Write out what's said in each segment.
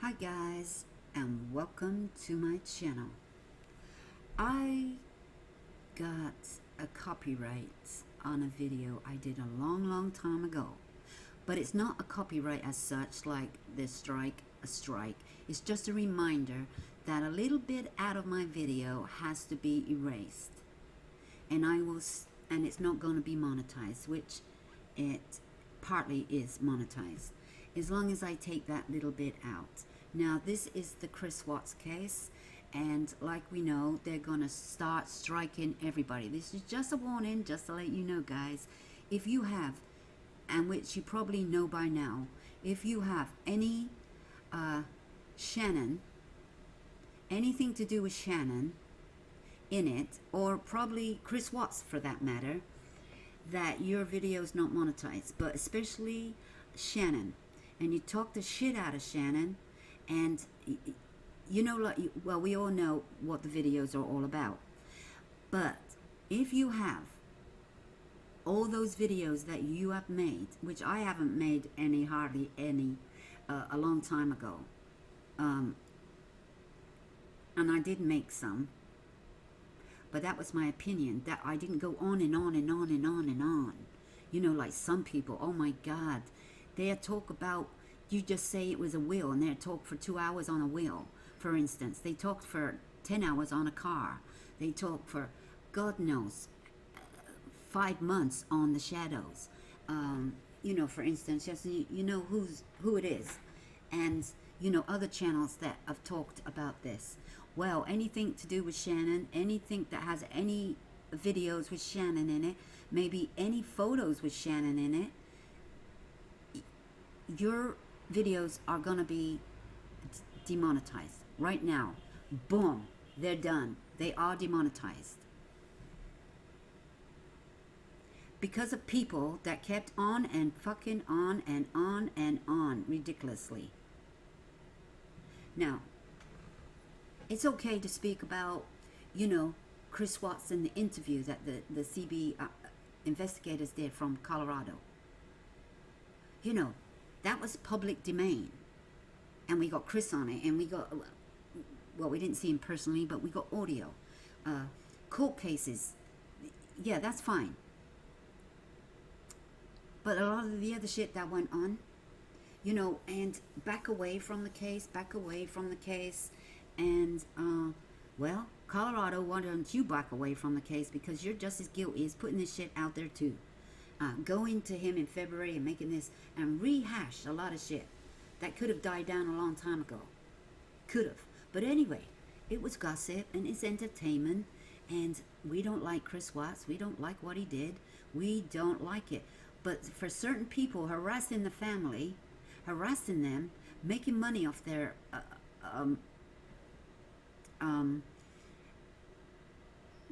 Hi guys, and welcome to my channel. I got a copyright on a video I did a long time ago, but it's not a copyright as such, like a strike. It's just a reminder that a little bit out of my video has to be erased, and and it's not going to be monetized, which it partly is monetized, as long as I take that little bit out. Now, this is the Chris Watts case, and like we know, they're gonna start striking everybody. This is just a warning, just to let you know, guys. If you have, and which you probably know by now, if you have any Shannon, anything to do with Shannon in it, or probably Chris Watts for that matter, that your video is not monetized, but especially Shannon, and you talk the shit out of Shannon, and you know, like, well, we all know what the videos are all about. But if you have all those videos that you have made, which I haven't made hardly any, a long time ago, and I did make some, but that was my opinion, that I didn't go on and on and on and on and on. You know, like some people, oh my God, they talk about, you just say it was a will, and they talk for 2 hours on a will, for instance. They talked for 10 hours on a car. They talk for, God knows, 5 months on the shadows. You know, for instance, just you know who it is. And, you know, other channels that have talked about this. Well, anything to do with Shannon, anything that has any videos with Shannon in it, maybe any photos with Shannon in it, your videos are going to be demonetized right now. Boom, they're done. They are demonetized. Because of people that kept on and fucking on and on and on ridiculously. Now, it's okay to speak about, you know, Chris Watts in the interview that the CB investigators did from Colorado. You know, that was public domain. And we got Chris on it, and we got, well, we didn't see him personally, but we got audio. Court cases, yeah, that's fine. But a lot of the other shit that went on, you know, and back away from the case, and, well, Colorado, why don't you back away from the case, because you're just as guilty as putting this shit out there too. Going to him in February and making this and rehash a lot of shit that could have died down a long time ago. Could have. But anyway, it was gossip and it's entertainment, and we don't like Chris Watts. We don't like what he did. We don't like it. But for certain people harassing the family, harassing them, making money off their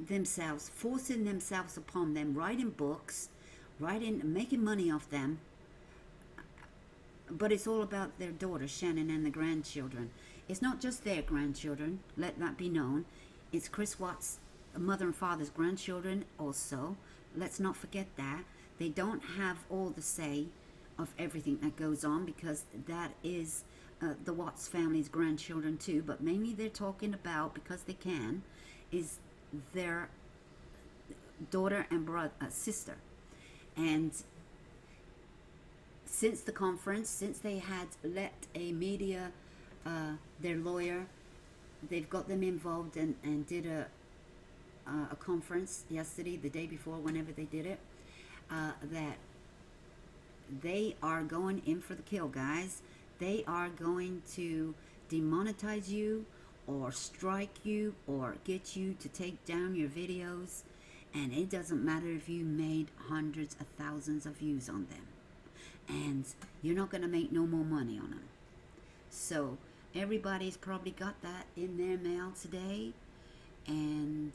themselves, forcing themselves upon them, writing books, making money off them. But it's all about their daughter, Shannon, and the grandchildren. It's not just their grandchildren, let that be known. It's Chris Watts' mother and father's grandchildren also. Let's not forget that. They don't have all the say of everything that goes on, because that is the Watts family's grandchildren too. But mainly they're talking about, because they can, is their daughter and sister. And since the conference, since they had let a media, their lawyer, they've got them involved and did a conference yesterday, the day before, whenever they did it, that they are going in for the kill, guys. They are going to demonetize you, or strike you, or get you to take down your videos. And it doesn't matter if you made hundreds of thousands of views on them. And you're not going to make no more money on them. So everybody's probably got that in their mail today. And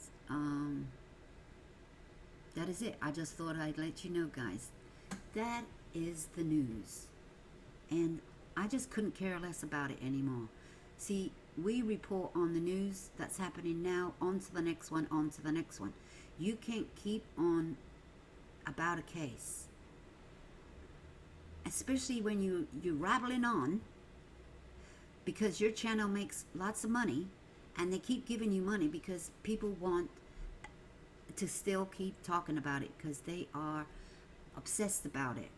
that is it. I just thought I'd let you know, guys. That is the news. And I just couldn't care less about it anymore. See, we report on the news that's happening now, on to the next one, on to the next one. You can't keep on about a case, especially when you're rattling on because your channel makes lots of money, and they keep giving you money because people want to still keep talking about it because they are obsessed about it.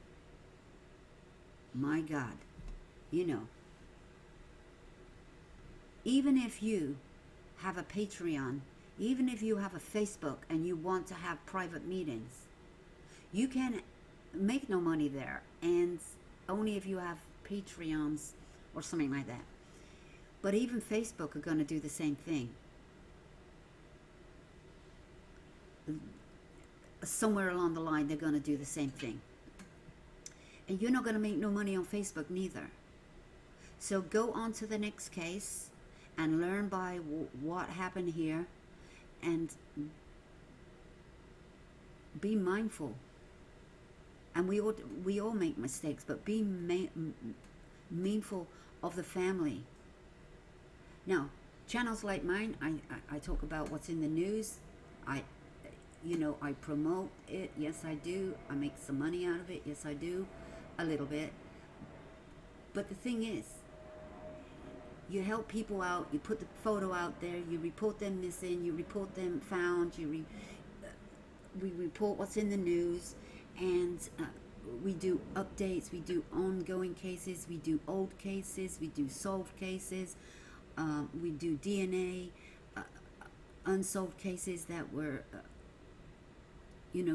My God, you know, even if you have a Patreon, even if you have a Facebook and you want to have private meetings, you can make no money there, and only if you have Patreons or something like that. But even Facebook are going to do the same thing. Somewhere along the line, they're going to do the same thing. And you're not going to make no money on Facebook neither. So go on to the next case and learn by what happened here, and be mindful. And we all make mistakes, but be mindful of the family. Now, channels like mine, I talk about what's in the news. I promote it. Yes, I do. I make some money out of it. Yes, I do. A little bit. But the thing is, you help people out. You put the photo out there. You report them missing. You report them found. We report what's in the news. And we do updates. We do ongoing cases. We do old cases. We do solved cases. We do DNA, unsolved cases that were,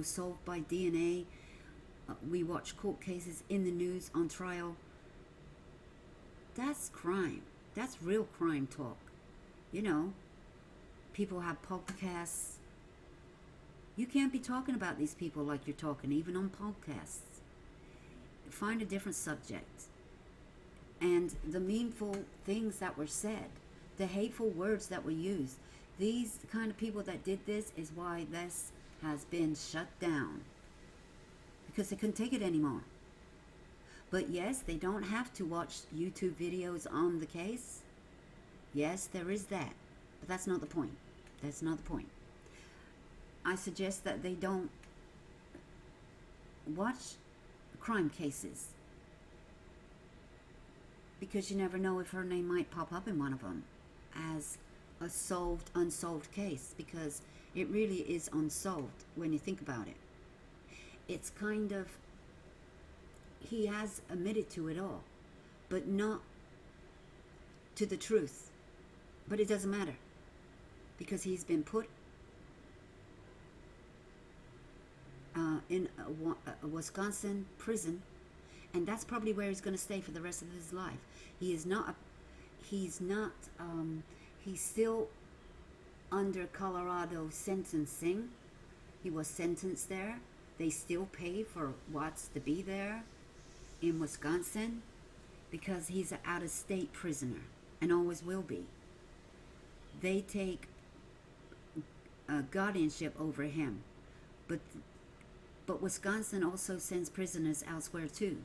solved by DNA. We watch court cases in the news on trial. That's crime. That's real crime talk. People have podcasts. You can't be talking about these people like you're talking, even on podcasts. Find a different subject. And the meaningful things that were said, the hateful words that were used, these kind of people that did this is why this has been shut down. Because they couldn't take it anymore. But yes, they don't have to watch YouTube videos on the case. Yes, there is that. But that's not the point. That's not the point. I suggest that they don't watch crime cases, because you never know if her name might pop up in one of them as a unsolved case, because it really is unsolved when you think about it. It's kind of, he has admitted to it all, but not to the truth. But it doesn't matter, because he's been put in a Wisconsin prison, and that's probably where he's going to stay for the rest of his life. He's still under Colorado sentencing. He was sentenced there. They still pay for Watts to be there in Wisconsin because he's an out-of-state prisoner and always will be. They take guardianship over him, but Wisconsin also sends prisoners elsewhere too,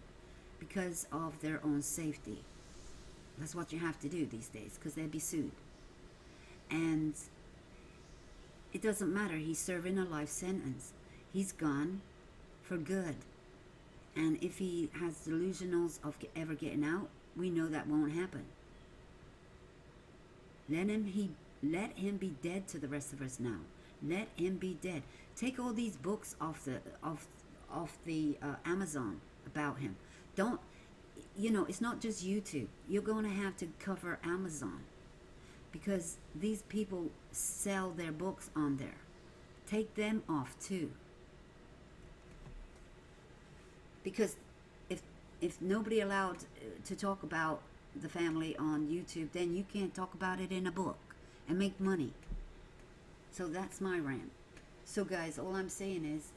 because of their own safety. That's what you have to do these days, because they'd be sued. And it doesn't matter. He's serving a life sentence. He's gone for good. And if he has delusionals of ever getting out, we know that won't happen. Let him be dead to the rest of us now. Let him be dead. Take all these books off the Amazon about him. Don't, it's not just YouTube. You're going to have to cover Amazon, because these people sell their books on there. Take them off too. Because if nobody allowed to talk about the family on YouTube, then you can't talk about it in a book and make money. So that's my rant. So guys, all I'm saying is,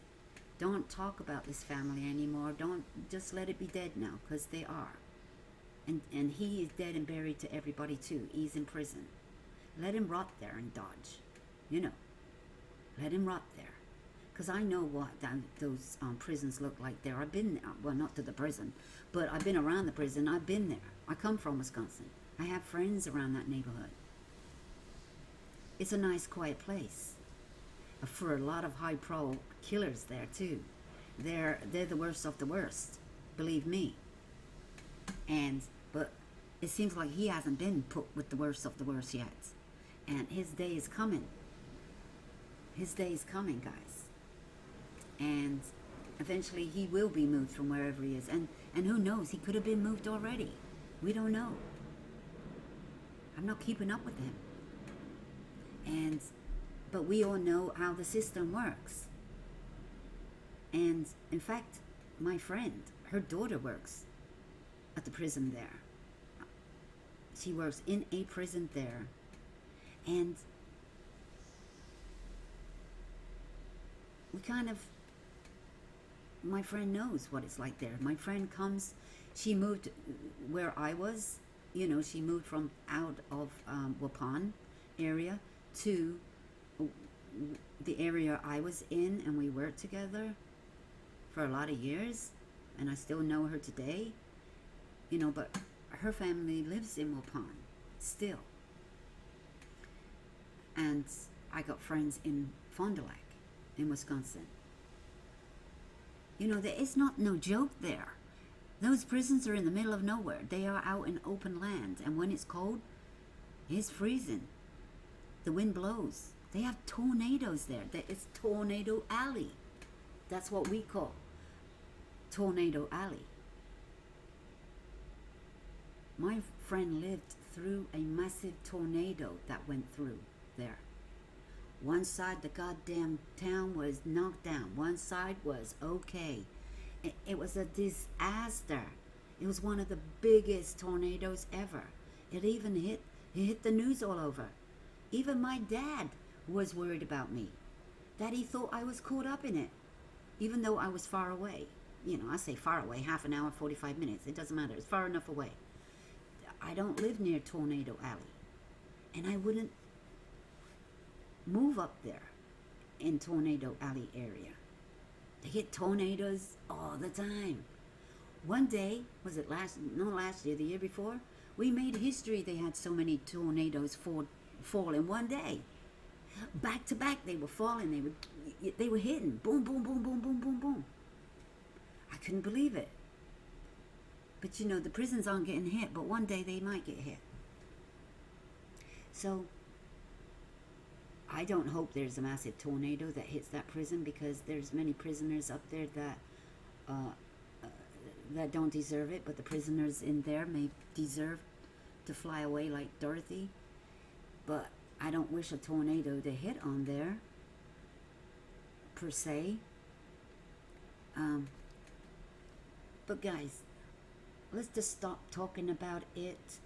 don't talk about this family anymore. Don't, just let it be dead now, because they are. And he is dead and buried to everybody too. He's in prison. Let him rot there in Dodge. Let him rot there. Because I know what those prisons look like there. I've been there. Well, not to the prison, but I've been around the prison. I've been there. I come from Wisconsin. I have friends around that neighborhood. It's a nice, quiet place for a lot of high-pro killers there too. They're the worst of the worst, believe me. But it seems like he hasn't been put with the worst of the worst yet. And his day is coming. His day is coming, guys. And eventually he will be moved from wherever he is. And who knows, he could have been moved already. We don't know. I'm not keeping up with him. But we all know how the system works. And in fact, my friend, her daughter works at the prison there. She works in a prison there. And we kind of, my friend knows what it's like there. My friend comes, she moved where I was, you know, she moved from out of Waupun area to the area I was in, and we worked together for a lot of years, and I still know her today, you know, but her family lives in Waupun still. And I got friends in Fond du Lac in Wisconsin. You know, there is not no joke there. Those prisons are in the middle of nowhere. They are out in open land, and when it's cold, it's freezing. The wind blows. They have tornadoes there. It's Tornado Alley. That's what we call Tornado Alley. My friend lived through a massive tornado that went through there. One side, the goddamn town was knocked down. One side was okay. It was a disaster. It was one of the biggest tornadoes ever. It hit the news all over. Even my dad was worried about me. That he thought I was caught up in it. Even though I was far away. You know, I say far away, half an hour, 45 minutes. It doesn't matter. It's far enough away. I don't live near Tornado Alley. And I wouldn't move up there in Tornado Alley area. They get tornadoes all the time. One day, was it last year, the year before? We made history. They had so many tornadoes fall in one day. Back to back, they were falling. They were hitting. Boom, boom, boom, boom, boom, boom, boom. I couldn't believe it. But you know, the prisons aren't getting hit, but one day they might get hit. So, I don't hope there's a massive tornado that hits that prison, because there's many prisoners up there that don't deserve it, but the prisoners in there may deserve to fly away like Dorothy. But I don't wish a tornado to hit on there, per se. But guys, let's just stop talking about it,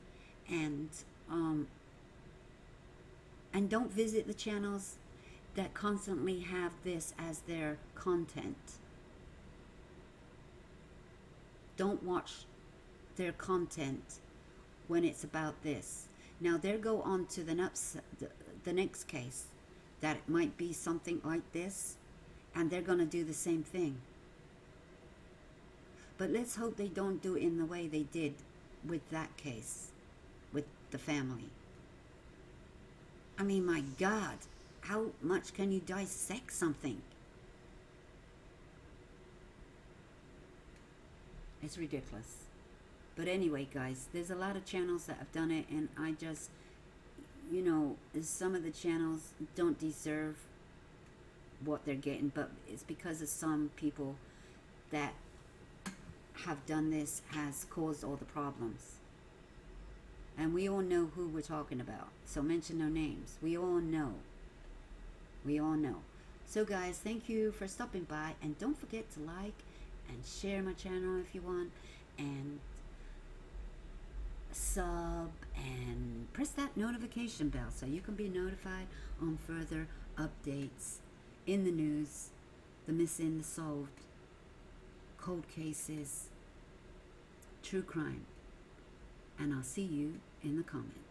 and don't visit the channels that constantly have this as their content. Don't watch their content when it's about this. Now, they'll go on to the next case that it might be something like this, and they're going to do the same thing. But let's hope they don't do it in the way they did with that case, with the family. I mean, my God, how much can you dissect something? It's ridiculous. But anyway, guys, there's a lot of channels that have done it, and I just, you know, some of the channels don't deserve what they're getting, but it's because of some people that have done this has caused all the problems. And we all know who we're talking about. So mention no names. We all know. We all know. So guys, thank you for stopping by. And don't forget to like and share my channel if you want. And sub and press that notification bell so you can be notified on further updates in the news, the missing, the solved, cold cases, true crime. And I'll see you in the comments.